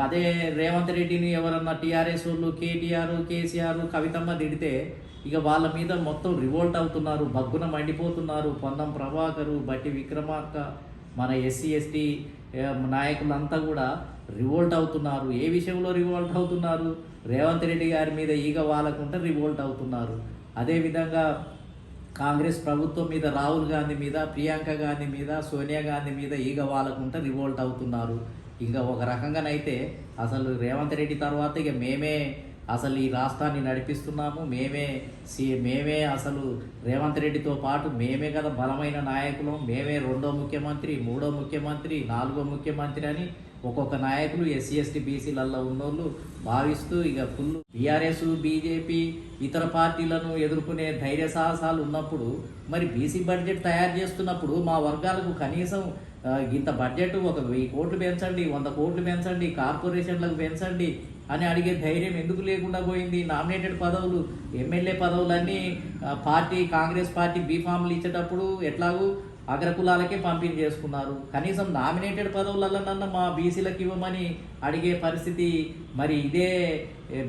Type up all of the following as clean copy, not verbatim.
అదే రేవంత్ రెడ్డిని ఎవరన్నా టీఆర్ఎస్ వాళ్ళు కేటీఆర్, కేసీఆర్, కవితమ్మ తిడితే ఇక వాళ్ళ మీద మొత్తం రివోల్ట్ అవుతున్నారు, బగ్గున మండిపోతున్నారు. పొన్నం ప్రభాకరు, బట్టి విక్రమార్క, మన ఎస్సీ ఎస్టీ నాయకులంతా కూడా రివోల్ట్ అవుతున్నారు. ఏ విషయంలో రివోల్ట్ అవుతున్నారు? రేవంత్ రెడ్డి గారి మీద ఈగ వాలకుంటే రివోల్ట్ అవుతున్నారు. అదేవిధంగా కాంగ్రెస్ ప్రభుత్వం మీద, రాహుల్ గాంధీ మీద, ప్రియాంక గాంధీ మీద, సోనియా గాంధీ మీద ఈగ వాలకుంటే రివోల్ట్ అవుతున్నారు. ఇంకా ఒక రకంగానైతే అసలు రేవంత్ రెడ్డి తర్వాత ఇక మేమే అసలు ఈ రాష్ట్రాన్ని నడిపిస్తున్నాము, మేమే అసలు రేవంత్ రెడ్డితో పాటు మేమే కదా బలమైన నాయకులం, మేమే రెండో ముఖ్యమంత్రి, మూడో ముఖ్యమంత్రి, నాలుగో ముఖ్యమంత్రి అని ఒక్కొక్క నాయకులు ఎస్సీ ఎస్టీ బీసీలలో ఉన్నోళ్ళు భావిస్తూ ఇక ఫుల్ టీఆర్ఎస్, బీజేపీ, ఇతర పార్టీలను ఎదుర్కొనే ధైర్య సాహసాలు ఉన్నప్పుడు మరి బీసీ బడ్జెట్ తయారు చేస్తున్నప్పుడు మా వర్గాలకు కనీసం ఇంత బడ్జెట్ ఒక 1000 కోట్లు పెంచండి, 100 కోట్లు పెంచండి, కార్పొరేషన్లకు పెంచండి అని అడిగే ధైర్యం ఎందుకు లేకుండా పోయింది? నామినేటెడ్ పదవులు, ఎమ్మెల్యే పదవులన్నీ కాంగ్రెస్ పార్టీ బీఫామ్లు ఇచ్చేటప్పుడు ఎట్లాగూ అగ్రకులాలకే పంపిణీ చేసుకున్నారు. కనీసం నామినేటెడ్ పదవులలోనన్నా మా బీసీలకు ఇవ్వమని అడిగే పరిస్థితి మరి ఇదే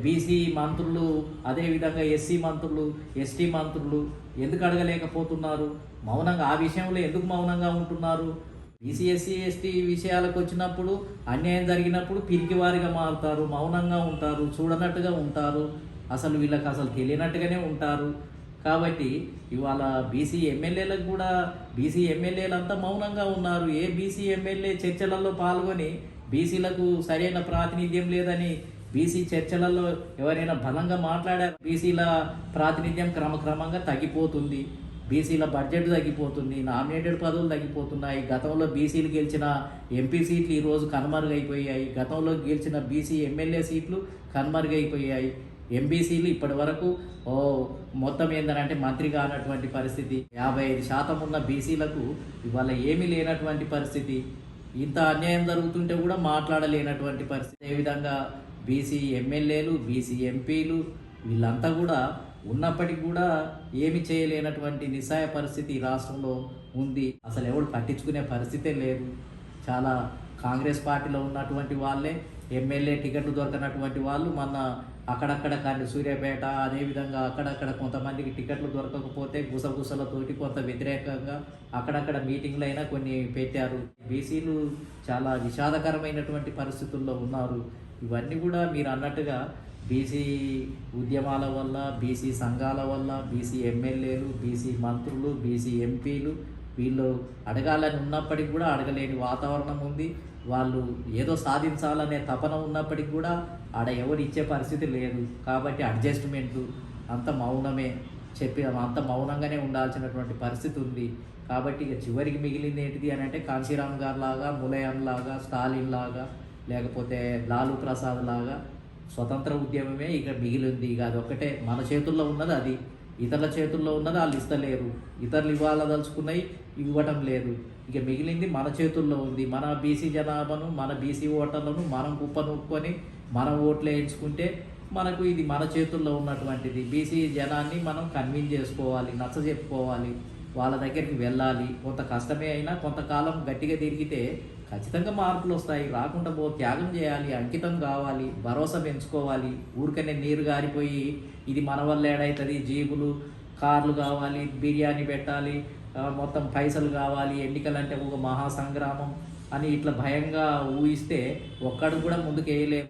బీసీ మంత్రులు, అదేవిధంగా ఎస్సీ మంత్రులు, ఎస్టీ మంత్రులు ఎందుకు అడగలేకపోతున్నారు? మౌనంగా ఆ విషయంలో ఎందుకు మౌనంగా ఉంటున్నారు? బీసీ ఎస్సీ ఎస్టీ విషయాలకు వచ్చినప్పుడు, అన్యాయం జరిగినప్పుడు పిరికివారిగా మారుతారు, మౌనంగా ఉంటారు, చూడనట్టుగా ఉంటారు, అసలు వీళ్ళకి అసలు తెలియనట్టుగానే ఉంటారు. కాబట్టి ఇవాళ బీసీ ఎమ్మెల్యేలకు కూడా బీసీ ఎమ్మెల్యేలంతా మౌనంగా ఉన్నారు. ఏ బీసీ ఎమ్మెల్యే చర్చలలో పాల్గొని బీసీలకు సరైన ప్రాతినిధ్యం లేదని బీసీ చర్చలలో ఎవరైనా బలంగా మాట్లాడారు? బీసీల ప్రాతినిధ్యం క్రమక్రమంగా తగ్గిపోతుంది, బీసీల బడ్జెట్ తగ్గిపోతుంది, నామినేటెడ్ పదవులు తగ్గిపోతున్నాయి. గతంలో బీసీలు గెలిచిన ఎంపీ సీట్లు ఈరోజు కనుమరుగైపోయాయి, గతంలో గెలిచిన బీసీ ఎమ్మెల్యే సీట్లు కనుమరుగైపోయాయి. ఎంబీసీలు ఇప్పటి వరకు మొత్తం ఏంటంటే మంత్రి కానటువంటి పరిస్థితి. 55% ఉన్న బీసీలకు ఇవాళ ఏమీ లేనటువంటి పరిస్థితి. ఇంత అన్యాయం జరుగుతుంటే కూడా మాట్లాడలేనటువంటి పరిస్థితి. అదేవిధంగా బీసీ ఎమ్మెల్యేలు, బీసీ ఎంపీలు వీళ్ళంతా కూడా ఉన్నప్పటికీ కూడా ఏమి చేయలేనటువంటి నిస్సాయ పరిస్థితి ఈ రాష్ట్రంలో ఉంది. అసలు ఎవరు పట్టించుకునే పరిస్థితే లేదు. చాలా కాంగ్రెస్ పార్టీలో ఉన్నటువంటి వాళ్ళే ఎమ్మెల్యే టికెట్లు దొరకనటువంటి వాళ్ళు మన అక్కడక్కడ కానీ సూర్యాపేట, అదేవిధంగా అక్కడక్కడ కొంతమందికి టికెట్లు దొరకకపోతే గుసగుసలతోటి కొంత వ్యతిరేకంగా అక్కడక్కడ మీటింగ్లు అయినా కొన్ని పెట్టారు. బీసీలు చాలా విషాదకరమైనటువంటి పరిస్థితుల్లో ఉన్నారు. ఇవన్నీ కూడా మీరు అన్నట్టుగా బీసీ ఉద్యమాల వల్ల, బీసీ సంఘాల వల్ల, బీసీ ఎమ్మెల్యేలు, బీసీ మంత్రులు, బీసీ ఎంపీలు వీళ్ళు అడగాలని ఉన్నప్పటికీ కూడా అడగలేని వాతావరణం ఉంది. వాళ్ళు ఏదో సాధించాలనే తపన ఉన్నప్పటికీ కూడా ఆడ ఎవరు ఇచ్చే పరిస్థితి లేదు. కాబట్టి అడ్జస్ట్మెంటు అంత మౌనమే అంత మౌనంగానే ఉండాల్సినటువంటి పరిస్థితి ఉంది. కాబట్టి ఇక చివరికి మిగిలింది ఏంటిది అని అంటే కాంశీరామ్ గారు లాగా, ములయన్ లాగా, స్టాలిన్ లాగా, లేకపోతే లాలూ ప్రసాద్ లాగా స్వతంత్ర ఉద్యమమే ఇక మిగిలింది. ఇక అదొక్కటే మన చేతుల్లో ఉన్నది. అది ఇతరుల చేతుల్లో ఉన్నది వాళ్ళు ఇస్తలేరు, ఇతరులు ఇవ్వాలదలుచుకున్నాయి ఇవ్వటం లేదు. ఇక మిగిలింది మన చేతుల్లో ఉంది. మన బీసీ జనాభాను, మన బీసీ ఓటర్లను మనం కుప్పనూక్కొని మనం ఓట్లు వేయించుకుంటే మనకు ఇది మన చేతుల్లో ఉన్నటువంటిది. బీసీ జనాన్ని మనం కన్విన్స్ చేసుకోవాలి, నచ్చజెప్పుకోవాలి, వాళ్ళ దగ్గరికి వెళ్ళాలి. కొంత కష్టమే అయినా కొంతకాలం గట్టిగా తిరిగితే ఖచ్చితంగా మార్పులు వస్తాయి. రాకుండా త్యాగం చేయాలి, అంకితం కావాలి, భరోసా పెంచుకోవాలి. ఊరికనే నీరు గారిపోయి ఇది మన వల్ల ఏడవుతుంది, జీబులు, కార్లు కావాలి, బిర్యానీ పెట్టాలి, మొత్తం పైసలు కావాలి, ఎన్నికలంటే ఒక మహాసంగ్రామం అని ఇట్లా భయంగా ఊహిస్తే ఒక్కడు కూడా ముందుకు వేయలేము.